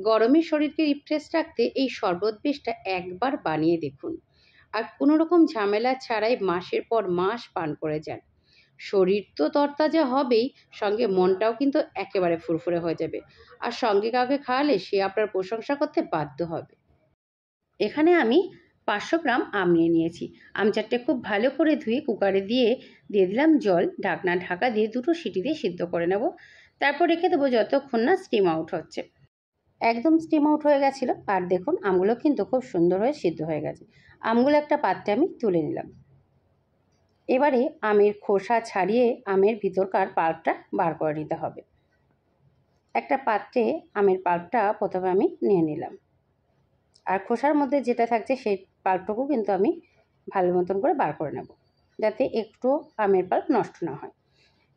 গরমে শরীরকে রিফ্রেশ রাখতে এই শরবত বিষটা একবার বানিয়ে দেখুন। আর কোনো রকম ঝামেলা ছাড়াই মাসের পর মাস পান করে যান। শরীর তো তরতাজা হবেই, সঙ্গে মনটাও কিন্তু একেবারে ফুরফুরে হয়ে যাবে। আর সঙ্গে কাউকে খাওয়ালে সে আপনার প্রশংসা করতে বাধ্য হবে। এখানে আমি 500 গ্রাম আম নিয়ে নিয়েছি। আম চারটে খুব ভালো করে ধুয়ে কুকারে দিয়ে দিলাম জল। ঢাকনা ঢাকা দিয়ে 2 সিটি দিয়ে সিদ্ধ করে নেব। তারপর রেখে দেবো যতক্ষণ না স্টিম আউট হচ্ছে। একদম স্টিম আউট হয়ে গেছিলো। আর দেখুন আমগুলো কিন্তু খুব সুন্দর হয়ে সিদ্ধ হয়ে গেছে। আমগুলো একটা পাত্রে আমি তুলে নিলাম। এবারে আমের খোসা ছাড়িয়ে আমের ভিতরকার পাল্পটা বার করে নিতে হবে। একটা পাত্রে আমের পাল্পটা প্রথমে আমি নিয়ে নিলাম। আর খোসার মধ্যে যেটা থাকছে সেই পাল্পটুকু কিন্তু আমি ভালো মতন করে বার করে নেব, যাতে একটু আমের পাল্প নষ্ট না হয়।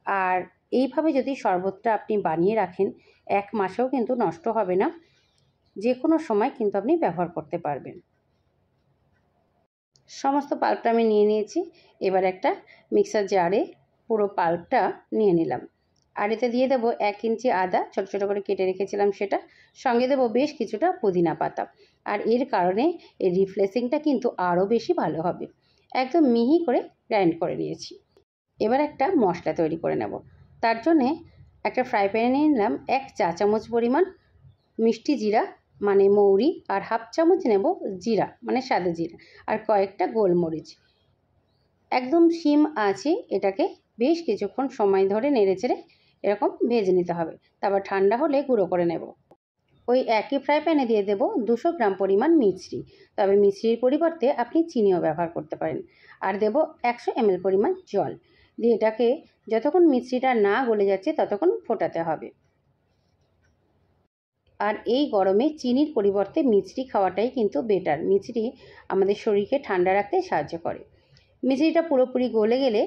আর এইভাবে যদি শরবতটা আপনি বানিয়ে রাখেন 1 মাসেও কিন্তু নষ্ট হবে না, যে কোনো সময় কিন্তু আপনি ব্যবহার করতে পারবেন। সমস্ত পাল্পটা আমি নিয়ে নিয়েছি। এবার একটা মিক্সার জারে পুরো পাল্পটা নিয়ে নিলাম। আর এতে দিয়ে দেবো 1 ইঞ্চি আদা ছোটো ছোটো করে কেটে রেখেছিলাম সেটা। সঙ্গে দেবো বেশ কিছুটা পুদিনা পাতা। আর এর কারণে এর রিফ্রেশিংটা কিন্তু আরও বেশি ভালো হবে। একদম মিহি করে গ্রাইন্ড করে নিয়েছি। এবার একটা মশলা তৈরি করে নেব। তার জন্যে একটা ফ্রাই প্যানে নিয়ে নিলাম 1 চা চামচ পরিমাণ মিষ্টি জিরা মানে মৌরি, আর 1/2 চামচ নেব জিরা মানে সাদা জিরা, আর কয়েকটা গোলমরিচ। একদম সিম আঁচে এটাকে বেশ কিছুক্ষণ সময় ধরে নেড়েচেড়ে এরকম ভেজে নিতে হবে। তারপর ঠান্ডা হলে গুঁড়ো করে নেব। ওই একই ফ্রাই প্যানে দিয়ে দেব 200 গ্রাম পরিমাণ মিছরি, তবে মিছরির পরিবর্তে আপনি চিনিও ব্যবহার করতে পারেন। আর দেব 100 ml পরিমাণ জল দিয়ে এটাকে যতক্ষণ মিছরিটা না গলে যাচ্ছে ততক্ষণ ফোটাতে হবে। আর এই গরমে চিনির পরিবর্তে মিছরি খাওয়াটাই কিন্তু বেটার। মিছরি আমাদের শরীরকে ঠান্ডা রাখতে সাহায্য করে। মিছরিটা পুরোপুরি গলে গেলে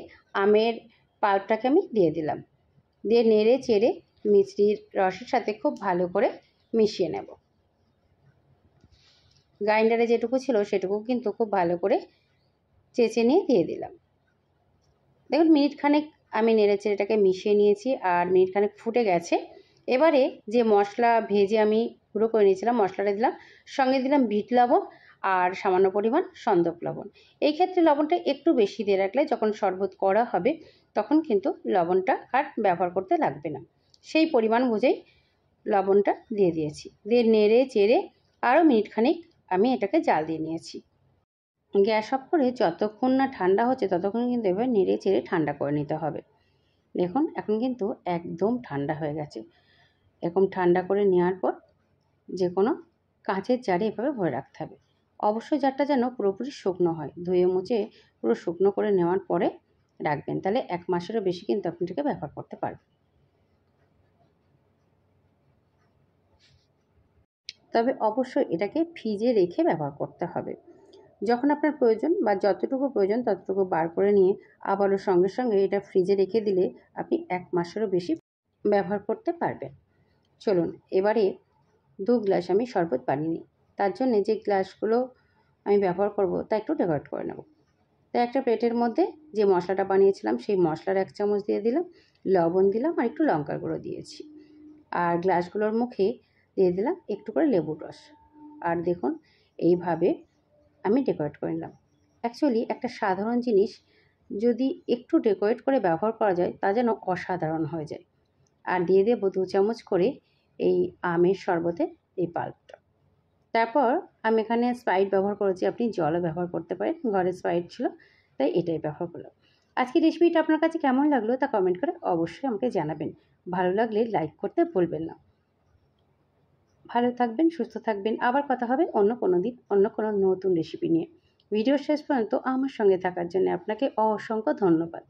আমের পাল্পটাকে আমি দিয়ে দিলাম। দিয়ে নেড়ে চেড়ে মিছরির রসের সাথে খুব ভালো করে মিশিয়ে নেব। গ্রাইন্ডারে যেটুকু ছিল সেটুকু কিন্তু খুব ভালো করে চেঁচে নিয়ে দিয়ে দিলাম। দেখুন মিনিট খানেক আমি নেড়ে চেড়ে এটাকে মিশিয়ে নিয়েছি আর মিনিট খানেক ফুটে গেছে। এবারে যে মশলা ভেজে আমি গুঁড়ো করে নিয়েছিলাম মশলাটা দিলাম, সঙ্গে দিলাম বিট লবণ আর সামান্য পরিমাণ সন্দক লবণ। এই ক্ষেত্রে লবণটা একটু বেশি দিয়ে রাখলে যখন শরবত করা হবে তখন কিন্তু লবণটা আর ব্যবহার করতে লাগবে না। সেই পরিমাণ বুঝেই লবণটা দিয়ে দিয়েছি। দিয়ে নেড়ে চেড়ে আরও মিনিট খানেক আমি এটাকে জাল দিয়ে নিয়েছি। গ্যাস অফ করে যতক্ষণ না ঠান্ডা হচ্ছে ততক্ষণ কিন্তু এবার নেড়ে চেড়ে ঠান্ডা করে নিতে হবে। দেখুন এখন কিন্তু একদম ঠান্ডা হয়ে গেছে। এরকম ঠান্ডা করে নেওয়ার পর যে কোনো কাঁচের জারে এভাবে ভরে রাখতে হবে। অবশ্যই জারটা যেন পুরোপুরি শুকনো হয়। ধুয়ে মুছে পুরো শুকনো করে নেওয়ার পরে রাখবেন, তাহলে 1 মাসেরও বেশি কিন্তু আপনি এটাকে ব্যবহার করতে পারবেন। তবে অবশ্যই এটাকে ফ্রিজে রেখে ব্যবহার করতে হবে। যখন আপনার প্রয়োজন বা যতটুকু প্রয়োজন ততটুকু বার করে নিয়ে আবারও সঙ্গে সঙ্গে এটা ফ্রিজে রেখে দিলে আপনি 1 মাসেরও বেশি ব্যবহার করতে পারবেন। চলুন এবারে 2 গ্লাস আমি শরবত বানিয়ে নিই। তার জন্য যে গ্লাসগুলো আমি ব্যবহার করব তা একটু ডেকোরেট করে নেব। তাই একটা প্লেটের মধ্যে যে মশলাটা বানিয়েছিলাম সেই মশলার 1 চামচ দিয়ে দিলাম, লবণ দিলাম আর একটু লঙ্কার গুঁড়ো দিয়েছি। আর গ্লাসগুলোর মুখে দিয়ে দিলাম একটু করে লেবুর রস। আর দেখুন এইভাবে আমি ডেকোরেট করে নিলাম। অ্যাকচুয়ালি একটা সাধারণ জিনিস যদি একটু ডেকোরেট করে ব্যবহার করা যায় তা যেন অসাধারণ হয়ে যায়। আর দিয়ে দেবো 2 চামচ করে এই আমের শরবতের এই পাল্পটা। তারপর আমি এখানে স্প্রাইট ব্যবহার করেছি, আপনি জলও ব্যবহার করতে পারেন। ঘরে স্প্রাইট ছিল তাই এটাই ব্যবহার করলাম। আজকের রেসিপিটা আপনার কাছে কেমন লাগলো তা কমেন্ট করে অবশ্যই আমাকে জানাবেন। ভালো লাগলে লাইক করতে ভুলবেন না। ভালো থাকবেন, সুস্থ থাকবেন। আবার কথা হবে অন্য কোনো দিন অন্য কোনো নতুন রেসিপি নিয়ে। ভিডিও শেষ পর্যন্ত আমার সঙ্গে থাকার জন্য আপনাকে অসংখ্য ধন্যবাদ।